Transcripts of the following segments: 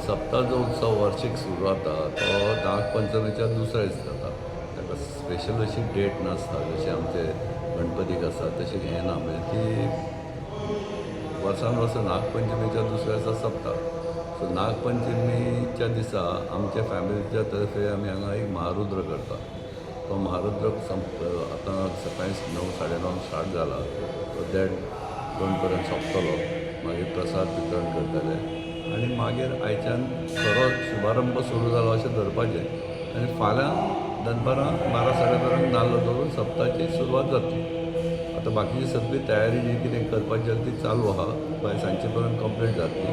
सप्ता जो उत्सव वार्षिक सुरू जाता तो नागपंचमीच्या दुसऱ्या दिसा जाता. ताका स्पेशल अशी डेट नासता जशी आमचे गणपतीक आसा तशी हें ना. म्हणजे ती वर्सान वर्स नागपंचमीच्या दुसऱ्या दिसा सोंपता. सो नागपंचमीच्या दिसा आमच्या फॅमिलीच्या तर्फे आमी हांगा एक महारुद्र करता. तो महारुद्र आतां सकाळी 9-9:30 स्टार्ट जाला. सो दॅट 2 पर्यंत सोंपतलो. मागीर प्रसाद वितरण करतले आनी मागीर आयच्यान खरो शुभारंभ सुरू जालो अशें धरपाचें आनी फाल्यां दनपारां 12-12:30 नाल्ल दवरून सप्ताची सुरवात जातली. आतां बाकीची सगळी तयारी जी कितें करपाची आसा ती चालू आहा. फाल्यां सांजे पर्यंत कंप्लीट जातली.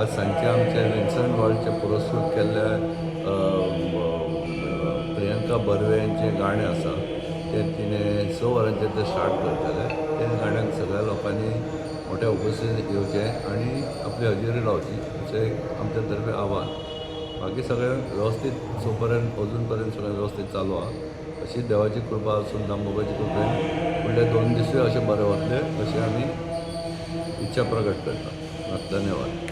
आज सांजचे आमचे विन्संट वॉल्डचे पुरस्कृत केल्ले प्रियंका बर्वेंचें गाणें आसा तें तिणें 6 वरांचेर ते स्टार्ट करतले. त्या गाण्याक सगळ्या लोकांनी मोठ्या उपस्थितीत येवचें आनी आपली हजेरी लावची अशें आमच्या तर्फे आव्हान. बाकी सगळें वेवस्थीत सो पर्यंत अजून पर्यंत सगळें वेवस्थीत चालू आहा. अशी देवाची कृपा आसून दामोबाची कृपेन फुडले 2 दिसूय अशें बरें वतले अशें आमी इच्छा प्रकट करता. धन्यवाद.